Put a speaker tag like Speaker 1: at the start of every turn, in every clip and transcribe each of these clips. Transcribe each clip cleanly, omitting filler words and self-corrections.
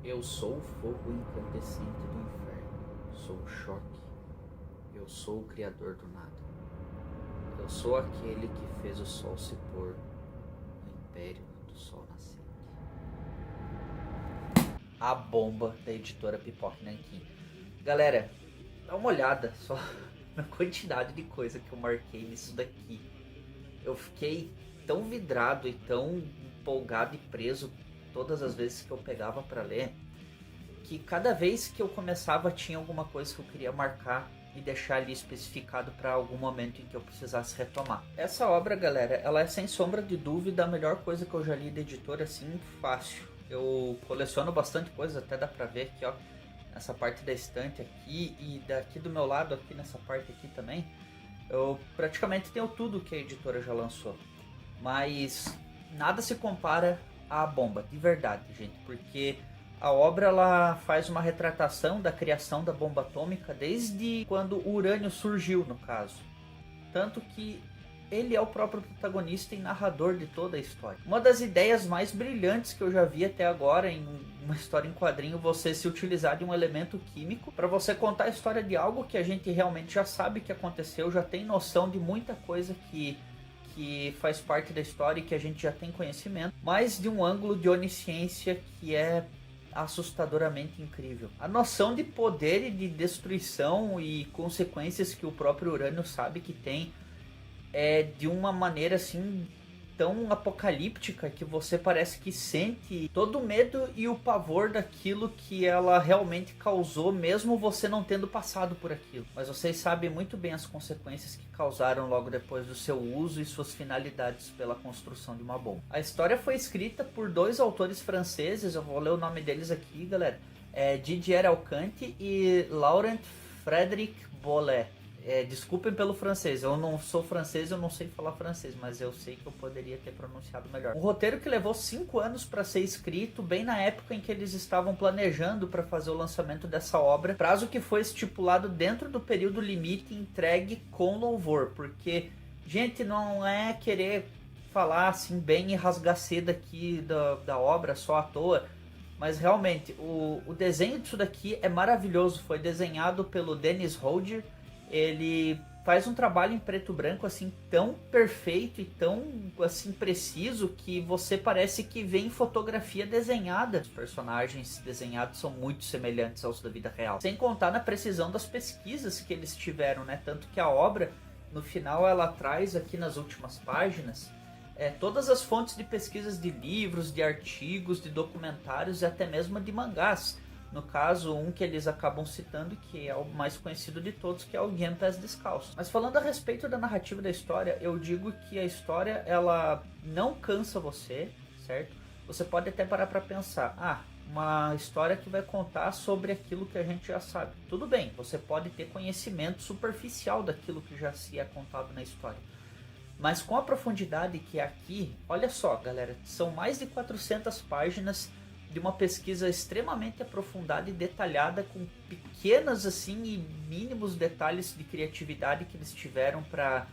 Speaker 1: Eu sou o fogo incandescente do inferno, sou o choque, eu sou o criador do nada. Eu sou aquele que fez o sol se pôr no império do sol nascente. A bomba da editora Pipoca Nanquim. Galera, dá uma olhada só na quantidade de coisa que eu marquei nisso daqui. Eu fiquei tão vidrado e tão empolgado e preso todas as vezes que eu pegava para ler, que cada vez que eu começava tinha alguma coisa que eu queria marcar e deixar ali especificado para algum momento em que eu precisasse retomar. Essa obra, galera, ela é sem sombra de dúvida a melhor coisa que eu já li da editora, assim, fácil. Eu coleciono bastante coisa, até dá pra ver aqui, ó, nessa parte da estante aqui e daqui do meu lado, aqui nessa parte aqui também. Eu praticamente tenho tudo que a editora já lançou, mas nada se compara à bomba, de verdade, gente, porque a obra ela faz uma retratação da criação da bomba atômica desde quando o urânio surgiu, no caso. Tanto que ele é o próprio protagonista e narrador de toda a história. Uma das ideias mais brilhantes que eu já vi até agora em uma história em quadrinho, você se utilizar de um elemento químico para você contar a história de algo que a gente realmente já sabe que aconteceu, já tem noção de muita coisa que faz parte da história e que a gente já tem conhecimento, mas de um ângulo de onisciência que é assustadoramente incrível. A noção de poder e de destruição e consequências que o próprio urânio sabe que tem é de uma maneira assim tão apocalíptica que você parece que sente todo o medo e o pavor daquilo que ela realmente causou, mesmo você não tendo passado por aquilo. Mas vocês sabem muito bem as consequências que causaram logo depois do seu uso e suas finalidades pela construção de uma bomba. A história foi escrita por dois autores franceses, eu vou ler o nome deles aqui, galera. Didier Alcante e Laurent Frédéric Bollet. Desculpem pelo francês, eu não sou francês, eu não sei falar francês, mas eu sei que eu poderia ter pronunciado melhor. Um roteiro que levou 5 anos para ser escrito, bem na época em que eles estavam planejando para fazer o lançamento dessa obra, prazo que foi estipulado dentro do período limite entregue com louvor, porque, gente, não é querer falar assim bem e rasgar seda aqui da obra só à toa, mas realmente, o desenho disso daqui é maravilhoso, foi desenhado pelo Dennis Roger. Ele faz um trabalho em preto e branco assim tão perfeito e tão assim preciso que você parece que vê em fotografia desenhada. Os personagens desenhados são muito semelhantes aos da vida real. Sem contar na precisão das pesquisas que eles tiveram, né? Tanto que a obra, no final, ela traz aqui nas últimas páginas todas as fontes de pesquisas de livros, de artigos, de documentários e até mesmo de mangás. No caso, um que eles acabam citando, que é o mais conhecido de todos, que é o Gen Pés Descalço. Mas falando a respeito da narrativa da história, eu digo que a história, ela não cansa você, certo? Você pode até parar para pensar, uma história que vai contar sobre aquilo que a gente já sabe. Tudo bem, você pode ter conhecimento superficial daquilo que já se é contado na história. Mas com a profundidade que é aqui, olha só, galera, são mais de 400 páginas de uma pesquisa extremamente aprofundada e detalhada, com pequenas assim e mínimos detalhes de criatividade que eles tiveram para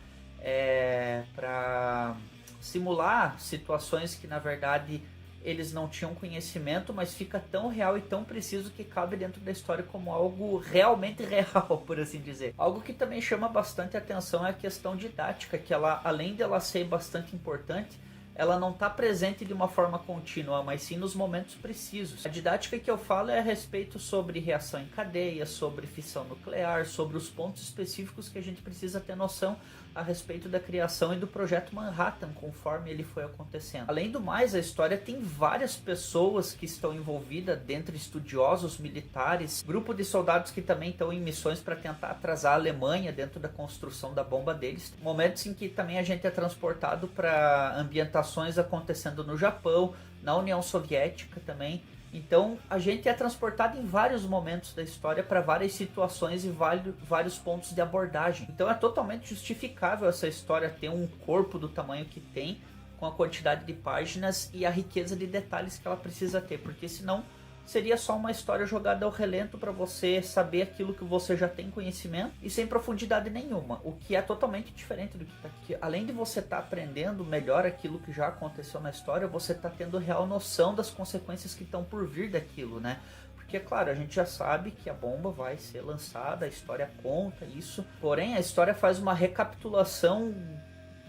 Speaker 1: simular situações que na verdade eles não tinham conhecimento, mas fica tão real e tão preciso que cabe dentro da história como algo realmente real, por assim dizer. Algo que também chama bastante atenção é a questão didática, que ela, além de ela ser bastante importante, ela não está presente de uma forma contínua, mas sim nos momentos precisos. A didática que eu falo é a respeito sobre reação em cadeia, sobre fissão nuclear, sobre os pontos específicos que a gente precisa ter noção a respeito da criação e do projeto Manhattan, conforme ele foi acontecendo. Além do mais, a história tem várias pessoas que estão envolvidas, dentre estudiosos, militares, grupo de soldados que também estão em missões para tentar atrasar a Alemanha dentro da construção da bomba deles. Momentos em que também a gente é transportado para ambientações acontecendo no Japão, na União Soviética também. Então a gente é transportado em vários momentos da história para várias situações e vários pontos de abordagem. Então é totalmente justificável essa história ter um corpo do tamanho que tem, com a quantidade de páginas e a riqueza de detalhes que ela precisa ter, porque senão seria só uma história jogada ao relento para você saber aquilo que você já tem conhecimento e sem profundidade nenhuma, o que é totalmente diferente do que está aqui. Além de você estar aprendendo melhor aquilo que já aconteceu na história, você está tendo real noção das consequências que estão por vir daquilo, né? Porque, claro, a gente já sabe que a bomba vai ser lançada, a história conta isso, porém a história faz uma recapitulação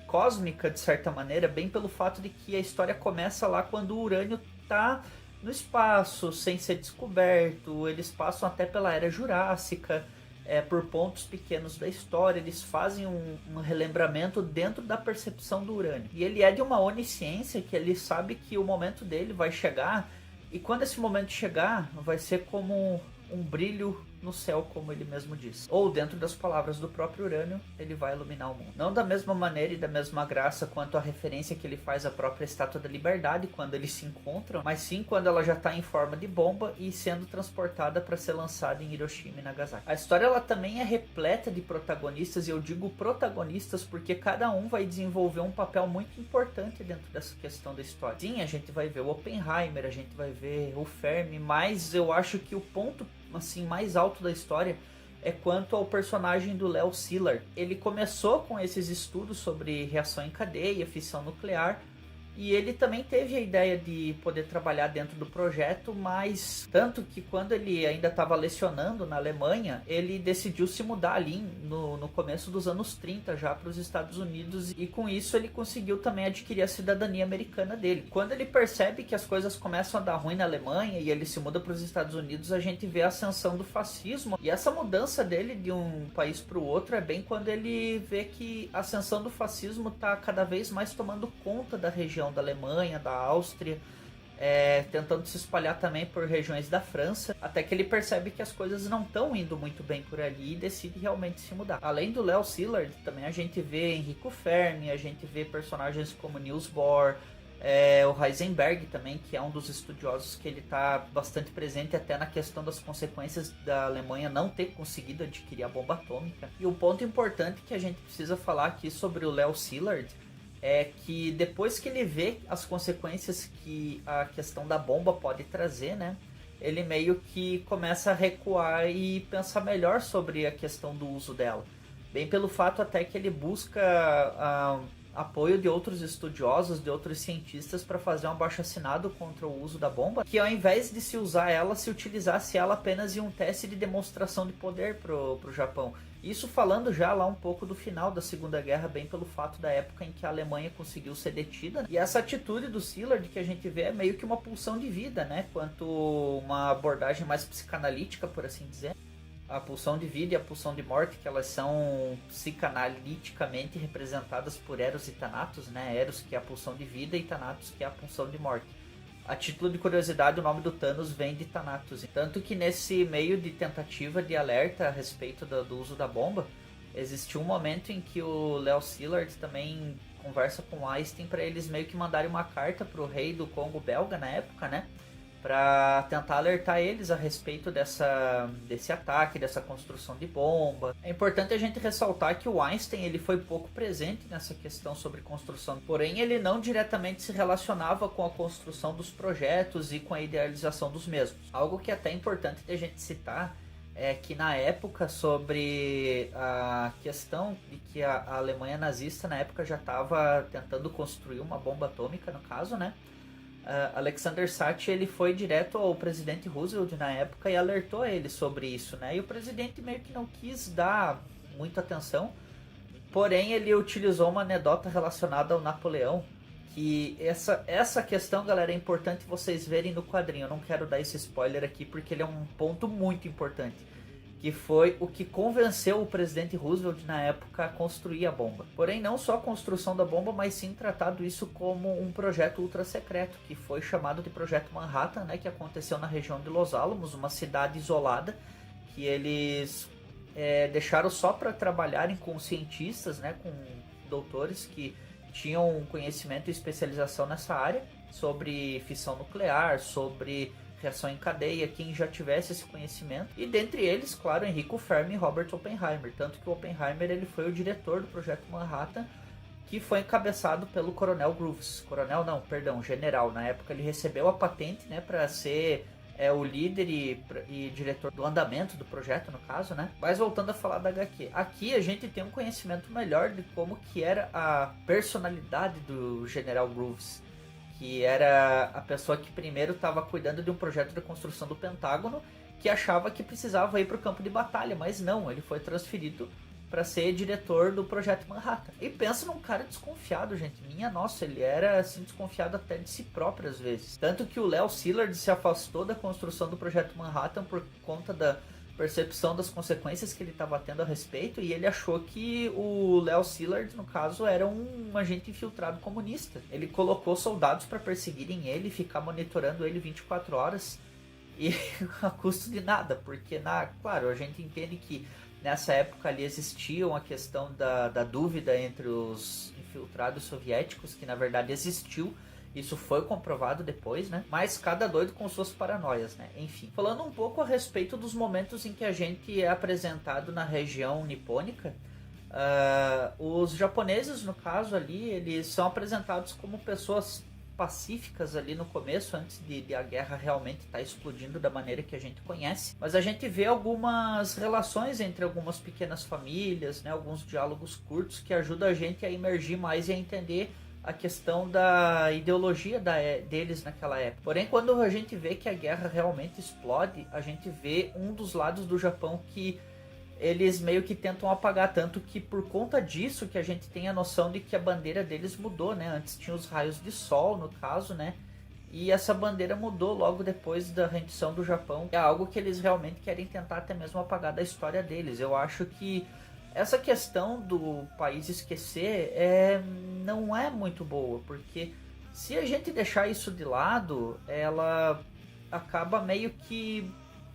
Speaker 1: cósmica, de certa maneira, bem pelo fato de que a história começa lá quando o urânio está no espaço, sem ser descoberto. Eles passam até pela Era Jurássica, por pontos pequenos da história, eles fazem um relembramento dentro da percepção do urânio. E ele é de uma onisciência que ele sabe que o momento dele vai chegar, e quando esse momento chegar, vai ser como um brilho no céu, como ele mesmo diz. Ou, dentro das palavras do próprio Urânio, ele vai iluminar o mundo. Não da mesma maneira e da mesma graça quanto a referência que ele faz à própria Estátua da Liberdade, quando eles se encontram, mas sim quando ela já está em forma de bomba e sendo transportada para ser lançada em Hiroshima e Nagasaki. A história ela também é repleta de protagonistas, e eu digo protagonistas porque cada um vai desenvolver um papel muito importante dentro dessa questão da história. Sim, a gente vai ver o Oppenheimer, a gente vai ver o Fermi, mas eu acho que o ponto assim mais alto da história é quanto ao personagem do Leo Szilard. Ele começou com esses estudos sobre reação em cadeia, fissão nuclear, e ele também teve a ideia de poder trabalhar dentro do projeto, mas tanto que quando ele ainda estava lecionando na Alemanha, ele decidiu se mudar ali no começo dos anos 30 já para os Estados Unidos, e com isso ele conseguiu também adquirir a cidadania americana dele. Quando ele percebe que as coisas começam a dar ruim na Alemanha e ele se muda para os Estados Unidos, a gente vê a ascensão do fascismo, e essa mudança dele de um país para o outro é bem quando ele vê que a ascensão do fascismo está cada vez mais tomando conta da região da Alemanha, da Áustria, tentando se espalhar também por regiões da França, até que ele percebe que as coisas não estão indo muito bem por ali e decide realmente se mudar. Além do Leo Szilard, também a gente vê Enrico Fermi, a gente vê personagens como Niels Bohr, o Heisenberg também, que é um dos estudiosos que ele está bastante presente até na questão das consequências da Alemanha não ter conseguido adquirir a bomba atômica. E um ponto importante que a gente precisa falar aqui sobre o Leo Szilard é que depois que ele vê as consequências que a questão da bomba pode trazer, né, ele meio que começa a recuar e pensar melhor sobre a questão do uso dela. Bem pelo fato até que ele busca apoio de outros estudiosos, de outros cientistas para fazer um abaixo-assinado contra o uso da bomba, que ao invés de se usar ela, se utilizasse ela apenas em um teste de demonstração de poder pro Japão. Isso falando já lá um pouco do final da Segunda Guerra, bem pelo fato da época em que a Alemanha conseguiu ser detida. E essa atitude do Szilard que a gente vê é meio que uma pulsão de vida, né? Quanto uma abordagem mais psicanalítica, por assim dizer. A pulsão de vida e a pulsão de morte, que elas são psicanaliticamente representadas por Eros e Thanatos, né? Eros, que é a pulsão de vida, e Thanatos, que é a pulsão de morte. A título de curiosidade, o nome do Thanos vem de Thanatos. Tanto que nesse meio de tentativa de alerta a respeito do uso da bomba, existiu um momento em que o Leo Szilard também conversa com Einstein para eles meio que mandarem uma carta para o rei do Congo belga na época, né? Para tentar alertar eles a respeito desse ataque, dessa construção de bomba. É importante a gente ressaltar que o Einstein ele foi pouco presente nessa questão sobre construção, porém ele não diretamente se relacionava com a construção dos projetos e com a idealização dos mesmos. Algo que é até importante de a gente citar é que na época, sobre a questão de que a Alemanha nazista na época já estava tentando construir uma bomba atômica, no caso, né? Alexander Sachi ele foi direto ao presidente Roosevelt na época e alertou ele sobre isso, né? E o presidente meio que não quis dar muita atenção, porém ele utilizou uma anedota relacionada ao Napoleão, que essa questão, galera, é importante vocês verem no quadrinho. Eu não quero dar esse spoiler aqui porque ele é um ponto muito importante, que foi o que convenceu o presidente Roosevelt na época a construir a bomba. Porém, não só a construção da bomba, mas sim tratado isso como um projeto ultra secreto, que foi chamado de Projeto Manhattan, né, que aconteceu na região de Los Alamos, uma cidade isolada, que eles deixaram só para trabalharem com cientistas, né, com doutores que tinham conhecimento e especialização nessa área, sobre fissão nuclear, sobre reação em cadeia, quem já tivesse esse conhecimento, e dentre eles, claro, Enrico Fermi e Robert Oppenheimer, tanto que o Oppenheimer ele foi o diretor do Projeto Manhattan, que foi encabeçado pelo Coronel Groves, general, na época ele recebeu a patente, né, para ser é o líder e diretor do andamento do projeto, no caso, né? Mas voltando a falar da HQ. Aqui a gente tem um conhecimento melhor de como que era a personalidade do General Groves, que era a pessoa que primeiro estava cuidando de um projeto de construção do Pentágono, que achava que precisava ir para o campo de batalha, mas não, ele foi transferido para ser diretor do Projeto Manhattan. E pensa num cara desconfiado, gente. Minha nossa, ele era assim desconfiado até de si próprio às vezes. Tanto que o Léo Szilard se afastou da construção do Projeto Manhattan por conta da percepção das consequências que ele estava tendo a respeito, e ele achou que o Léo Szilard, no caso, era um agente infiltrado comunista. Ele colocou soldados para perseguirem ele, ficar monitorando ele 24 horas, e a custo de nada, porque, claro, a gente entende que nessa época ali existia uma questão da dúvida entre os infiltrados soviéticos, que na verdade existiu. Isso foi comprovado depois, né? Mas cada doido com suas paranoias, né? Enfim. Falando um pouco a respeito dos momentos em que a gente é apresentado na região nipônica, os japoneses, no caso ali, eles são apresentados como pessoas pacíficas ali no começo, antes de a guerra realmente estar explodindo da maneira que a gente conhece. Mas a gente vê algumas relações entre algumas pequenas famílias, né? Alguns diálogos curtos que ajudam a gente a imergir mais e a entender a questão da ideologia deles naquela época. Porém, quando a gente vê que a guerra realmente explode, a gente vê um dos lados do Japão que eles meio que tentam apagar, tanto que por conta disso que a gente tem a noção de que a bandeira deles mudou, né? Antes tinha os raios de sol, no caso, né? E essa bandeira mudou logo depois da rendição do Japão. É algo que eles realmente querem tentar até mesmo apagar da história deles. Eu acho que essa questão do país esquecer não é muito boa, porque se a gente deixar isso de lado, ela acaba meio que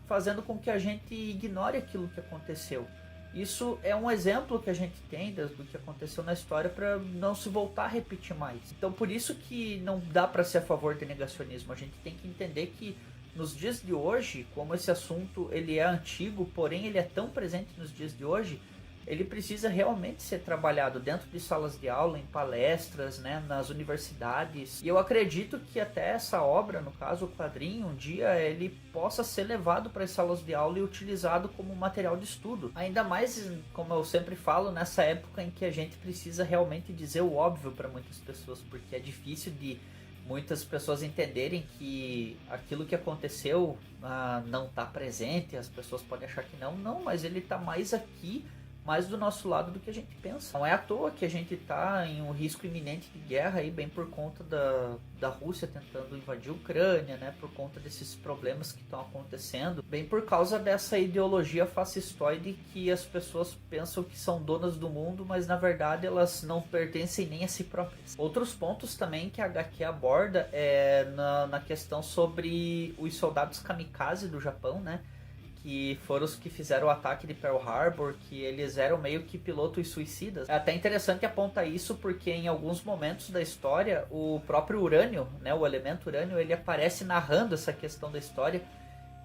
Speaker 1: fazendo com que a gente ignore aquilo que aconteceu. Isso é um exemplo que a gente tem do que aconteceu na história para não se voltar a repetir mais. Então por isso que não dá para ser a favor de negacionismo. A gente tem que entender que nos dias de hoje, como esse assunto ele é antigo, porém ele é tão presente nos dias de hoje, ele precisa realmente ser trabalhado dentro de salas de aula, em palestras, né, nas universidades. E eu acredito que até essa obra, no caso o quadrinho, um dia ele possa ser levado para as salas de aula e utilizado como material de estudo. Ainda mais, como eu sempre falo, nessa época em que a gente precisa realmente dizer o óbvio para muitas pessoas, porque é difícil de muitas pessoas entenderem que aquilo que aconteceu não está presente. As pessoas podem achar que não, mas ele está mais aqui, mais do nosso lado do que a gente pensa. Não é à toa que a gente está em um risco iminente de guerra aí, bem por conta da Rússia tentando invadir a Ucrânia, né, por conta desses problemas que estão acontecendo, bem por causa dessa ideologia fascistoide que as pessoas pensam que são donas do mundo, mas na verdade elas não pertencem nem a si próprias. Outros pontos também que a HQ aborda é na questão sobre os soldados kamikaze do Japão, né, que foram os que fizeram o ataque de Pearl Harbor, que eles eram meio que pilotos suicidas. É até interessante apontar isso porque em alguns momentos da história o próprio urânio, né, o elemento urânio, ele aparece narrando essa questão da história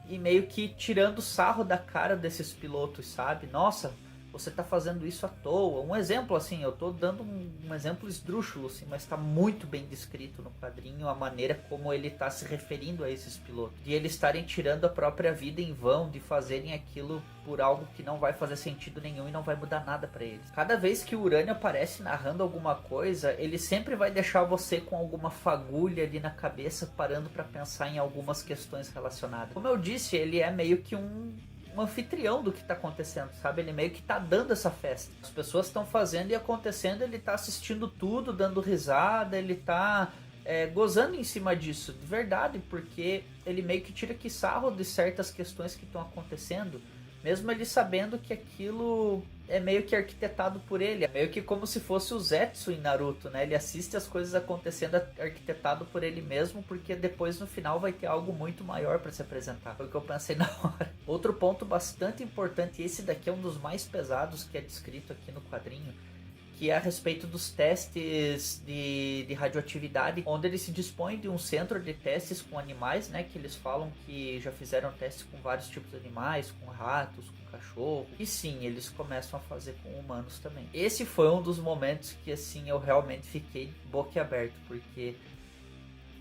Speaker 1: e meio que tirando sarro da cara desses pilotos, sabe? Nossa, você tá fazendo isso à toa. Um exemplo assim, eu tô dando um exemplo esdrúxulo assim, mas tá muito bem descrito no quadrinho a maneira como ele tá se referindo a esses pilotos. De eles estarem tirando a própria vida em vão, de fazerem aquilo por algo que não vai fazer sentido nenhum e não vai mudar nada pra eles. Cada vez que o Urânio aparece narrando alguma coisa, ele sempre vai deixar você com alguma fagulha ali na cabeça, parando pra pensar em algumas questões relacionadas. Como eu disse, ele é meio que um anfitrião do que tá acontecendo, sabe? Ele meio que tá dando essa festa. As pessoas estão fazendo e acontecendo, ele tá assistindo tudo, dando risada, ele tá gozando em cima disso, de verdade, porque ele meio que tira que sarro de certas questões que estão acontecendo, mesmo ele sabendo que aquilo é meio que arquitetado por ele. É meio que como se fosse o Zetsu em Naruto, né? Ele assiste as coisas acontecendo arquitetado por ele mesmo, porque depois no final vai ter algo muito maior para se apresentar. Foi o que eu pensei na hora. Outro ponto bastante importante, esse daqui é um dos mais pesados que é descrito aqui no quadrinho, que é a respeito dos testes de radioatividade, onde eles se dispõem de um centro de testes com animais, né, que eles falam que já fizeram testes com vários tipos de animais, com ratos, com cachorro, e sim, eles começam a fazer com humanos também. Esse foi um dos momentos que, assim, eu realmente fiquei boquiaberto, porque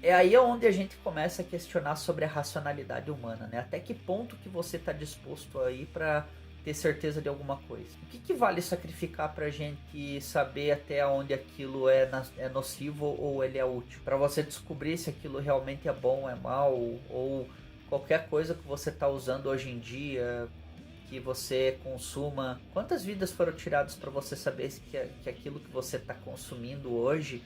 Speaker 1: É aí onde a gente começa a questionar sobre a racionalidade humana, né? Até que ponto que você está disposto a ir para ter certeza de alguma coisa? O que vale sacrificar pra gente saber até onde aquilo é nocivo ou ele é útil? Para você descobrir se aquilo realmente é bom ou é mal, ou qualquer coisa que você está usando hoje em dia, que você consuma. Quantas vidas foram tiradas para você saber que aquilo que você está consumindo hoje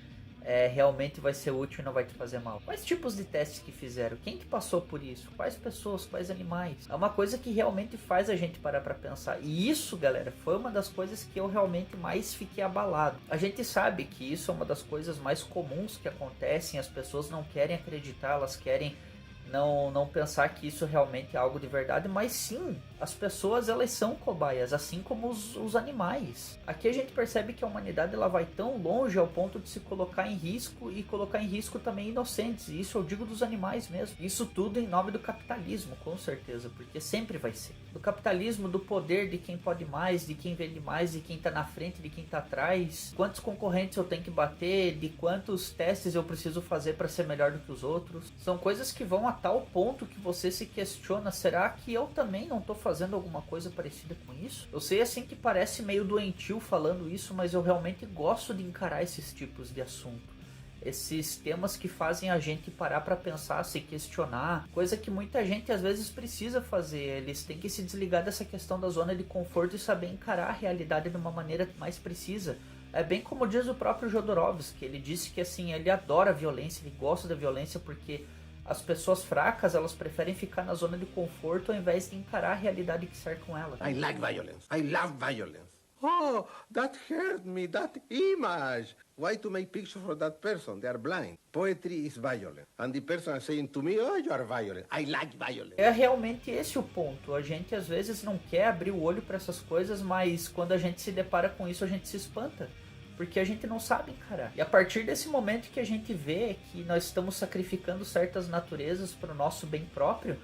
Speaker 1: realmente vai ser útil e não vai te fazer mal? Quais tipos de testes que fizeram? Quem que passou por isso? Quais pessoas? Quais animais? É uma coisa que realmente faz a gente parar pra pensar. E isso, galera, foi uma das coisas que eu realmente mais fiquei abalado. A gente sabe que isso é uma das coisas mais comuns que acontecem. As pessoas não querem acreditar, elas querem não pensar que isso realmente é algo de verdade, mas sim, as pessoas elas são cobaias, assim como os animais. Aqui a gente percebe que a humanidade ela vai tão longe ao ponto de se colocar em risco e colocar em risco também inocentes. E isso eu digo dos animais mesmo. Isso tudo em nome do capitalismo, com certeza, porque sempre vai ser. Do capitalismo, do poder de quem pode mais, de quem vende mais, de quem tá na frente, de quem tá atrás. Quantos concorrentes eu tenho que bater, de quantos testes eu preciso fazer para ser melhor do que os outros. São coisas que vão a tal ponto que você se questiona, será que eu também não tô fazendo alguma coisa parecida com isso? Eu sei assim que parece meio doentio falando isso, mas eu realmente gosto de encarar esses tipos de assunto. Esses temas que fazem a gente parar para pensar, se questionar, coisa que muita gente às vezes precisa fazer. Eles têm que se desligar dessa questão da zona de conforto e saber encarar a realidade de uma maneira mais precisa. É bem como diz o próprio Jodorowsky, ele disse que assim, ele adora a violência, ele gosta da violência porque as pessoas fracas, elas preferem ficar na zona de conforto ao invés de encarar a realidade que cerca ela.
Speaker 2: I like violence. I love violence. Oh, that hurt me, that image. Why to make pictures for that person? They are blind. Poetry is violent. And the person is saying to me, oh, you are violent. I like violence.
Speaker 1: É realmente esse o ponto. A gente às vezes não quer abrir o olho para essas coisas, mas quando a gente se depara com isso, a gente se espanta. Porque a gente não sabe encarar. E a partir desse momento que a gente vê que nós estamos sacrificando certas naturezas para o nosso bem próprio,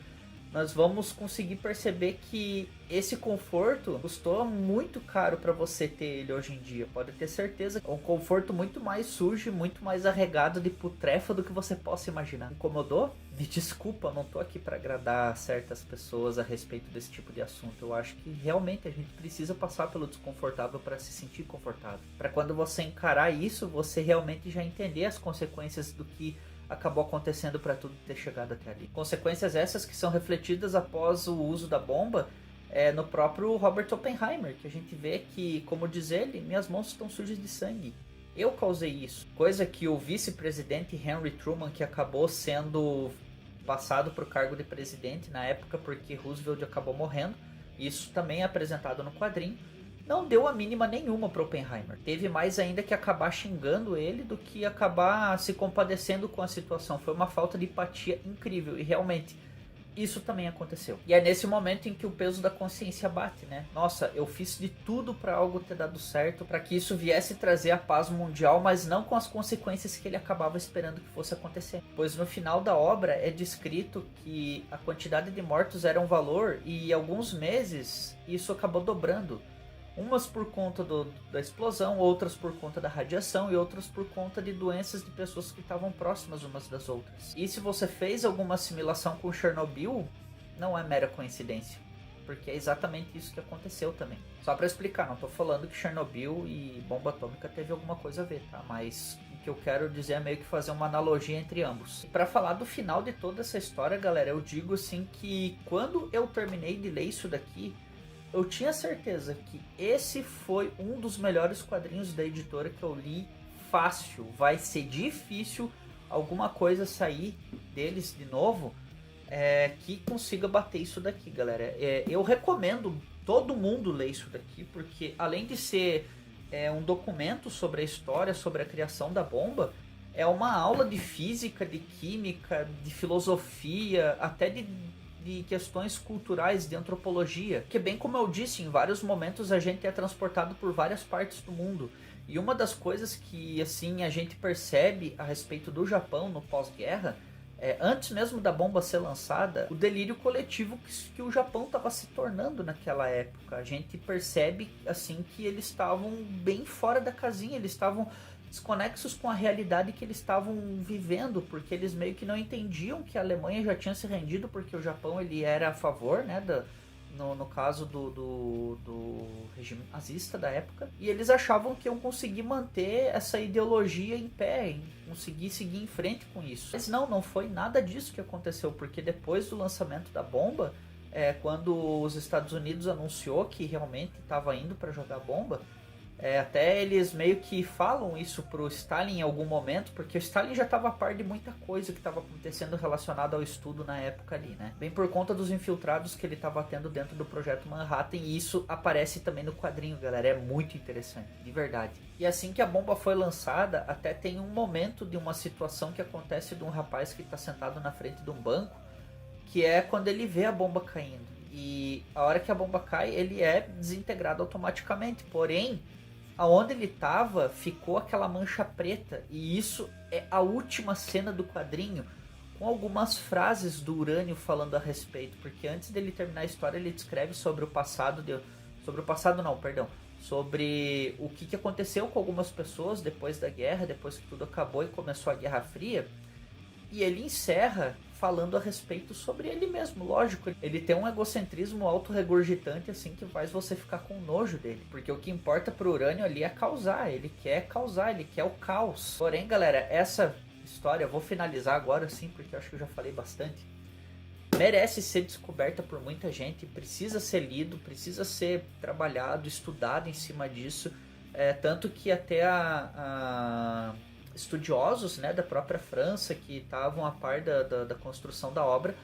Speaker 1: nós vamos conseguir perceber que esse conforto custou muito caro para você ter ele hoje em dia. Pode ter certeza. É um conforto muito mais sujo, muito mais arregado de putrefa do que você possa imaginar. Incomodou? Me desculpa, não tô aqui para agradar certas pessoas a respeito desse tipo de assunto. Eu acho que realmente a gente precisa passar pelo desconfortável para se sentir confortável. Para quando você encarar isso, você realmente já entender as consequências do que acabou acontecendo para tudo ter chegado até ali. Consequências essas que são refletidas após o uso da bomba no próprio Robert Oppenheimer, que a gente vê que, como diz ele, minhas mãos estão sujas de sangue. Eu causei isso. Coisa que o vice-presidente Henry Truman, que acabou sendo passado para o cargo de presidente na época porque Roosevelt acabou morrendo, isso também é apresentado no quadrinho, não deu a mínima nenhuma para Oppenheimer. Teve mais ainda que acabar xingando ele do que acabar se compadecendo com a situação. Foi uma falta de empatia incrível e realmente isso também aconteceu. E é nesse momento em que o peso da consciência bate, né? Nossa, eu fiz de tudo para algo ter dado certo, para que isso viesse trazer a paz mundial, mas não com as consequências que ele acabava esperando que fosse acontecer. Pois no final da obra é descrito que a quantidade de mortos era um valor e alguns meses isso acabou dobrando. Umas por conta da explosão, outras por conta da radiação e outras por conta de doenças de pessoas que estavam próximas umas das outras. E se você fez alguma assimilação com Chernobyl, não é mera coincidência, porque é exatamente isso que aconteceu também. Só para explicar, não tô falando que Chernobyl e bomba atômica teve alguma coisa a ver, tá? Mas o que eu quero dizer é meio que fazer uma analogia entre ambos. E para falar do final de toda essa história, galera, eu digo assim que quando eu terminei de ler isso daqui, eu tinha certeza que esse foi um dos melhores quadrinhos da editora que eu li fácil. Vai ser difícil alguma coisa sair deles de novo que consiga bater isso daqui, galera. Eu recomendo todo mundo ler isso daqui, porque além de ser um documento sobre a história, sobre a criação da bomba, é uma aula de física, de química, de filosofia, até de questões culturais, de antropologia, que bem como eu disse, em vários momentos a gente é transportado por várias partes do mundo. E uma das coisas que assim a gente percebe a respeito do Japão no pós-guerra, antes mesmo da bomba ser lançada, o delírio coletivo que o Japão estava se tornando naquela época. A gente percebe assim que eles estavam bem fora da casinha, eles estavam desconexos com a realidade que eles estavam vivendo, porque eles meio que não entendiam que a Alemanha já tinha se rendido, porque o Japão ele era a favor, né, no caso do regime nazista da época, e eles achavam que iam conseguir manter essa ideologia em pé, conseguir seguir em frente com isso. Mas não foi nada disso que aconteceu, porque depois do lançamento da bomba, quando os Estados Unidos anunciou que realmente estava indo para jogar bomba, até eles meio que falam isso pro Stalin em algum momento, porque o Stalin já estava a par de muita coisa que estava acontecendo relacionada ao estudo na época ali, né? Bem por conta dos infiltrados que ele estava tendo dentro do Projeto Manhattan, e isso aparece também no quadrinho, galera. É muito interessante, de verdade. E assim que a bomba foi lançada, até tem um momento de uma situação que acontece de um rapaz que está sentado na frente de um banco, que é quando ele vê a bomba caindo. E a hora que a bomba cai, ele é desintegrado automaticamente, porém aonde ele estava ficou aquela mancha preta, e isso é a última cena do quadrinho, com algumas frases do Urânio falando a respeito, porque antes dele terminar a história ele descreve sobre o passado, sobre o que aconteceu com algumas pessoas depois da guerra, depois que tudo acabou e começou a Guerra Fria, e ele encerra falando a respeito sobre ele mesmo, lógico. Ele tem um egocentrismo autorregurgitante, assim, que faz você ficar com nojo dele. Porque o que importa pro Urânio ali é causar, ele quer o caos. Porém, galera, essa história, eu vou finalizar agora, sim, porque eu acho que eu já falei bastante. Merece ser descoberta por muita gente, precisa ser lido, precisa ser trabalhado, estudado em cima disso. Tanto que até estudiosos, né, da própria França que estavam a par da construção da obra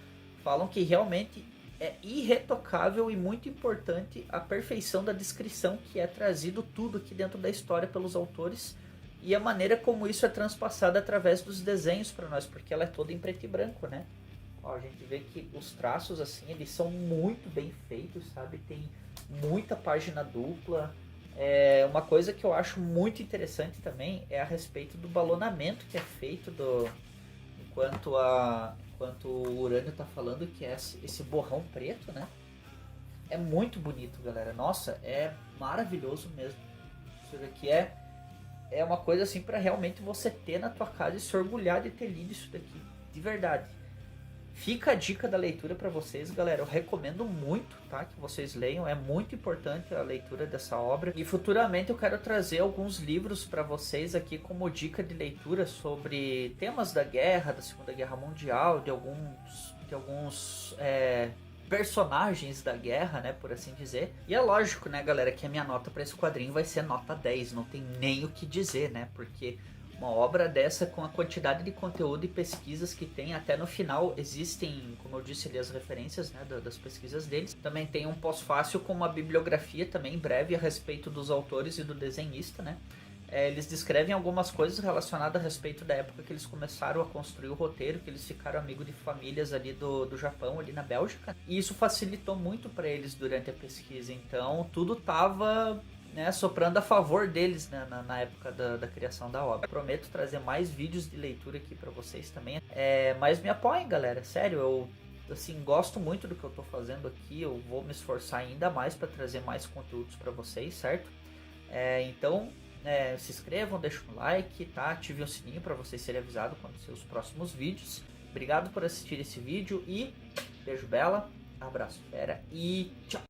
Speaker 1: falam que realmente é irretocável e muito importante a perfeição da descrição que é trazido tudo aqui dentro da história pelos autores e a maneira como isso é transpassado através dos desenhos para nós, porque ela é toda em preto e branco, né? Ó, a gente vê que os traços assim, eles são muito bem feitos, sabe? Tem muita página dupla. Uma coisa que eu acho muito interessante também é a respeito do balonamento que é feito enquanto o Urânio tá falando, que é esse borrão preto, né? É muito bonito, galera. Nossa, é maravilhoso mesmo. Isso daqui é uma coisa assim para realmente você ter na tua casa e se orgulhar de ter lido isso daqui, de verdade. Fica a dica da leitura para vocês, galera. Eu recomendo muito, tá, que vocês leiam. É muito importante a leitura dessa obra. E futuramente eu quero trazer alguns livros para vocês aqui como dica de leitura sobre temas da guerra, da Segunda Guerra Mundial, de alguns personagens da guerra, né, por assim dizer. E é lógico, né, galera, que a minha nota para esse quadrinho vai ser nota 10. Não tem nem o que dizer, né, porque uma obra dessa, com a quantidade de conteúdo e pesquisas que tem, até no final existem, como eu disse ali, as referências, né, das pesquisas deles. Também tem um pós-fácil com uma bibliografia também breve a respeito dos autores e do desenhista, né. Eles descrevem algumas coisas relacionadas a respeito da época que eles começaram a construir o roteiro, que eles ficaram amigos de famílias ali do Japão, ali na Bélgica. E isso facilitou muito para eles durante a pesquisa. Então, tudo tava, né, soprando a favor deles, né, na época da criação da obra. Prometo trazer mais vídeos de leitura aqui para vocês também. Mas me apoiem, galera. Sério, eu assim, gosto muito do que eu tô fazendo aqui. Eu vou me esforçar ainda mais para trazer mais conteúdos para vocês, certo? Então, se inscrevam, deixem um like, tá? Ativem o sininho para vocês serem avisados quando sair os próximos vídeos. Obrigado por assistir esse vídeo e beijo bela, abraço fera e tchau!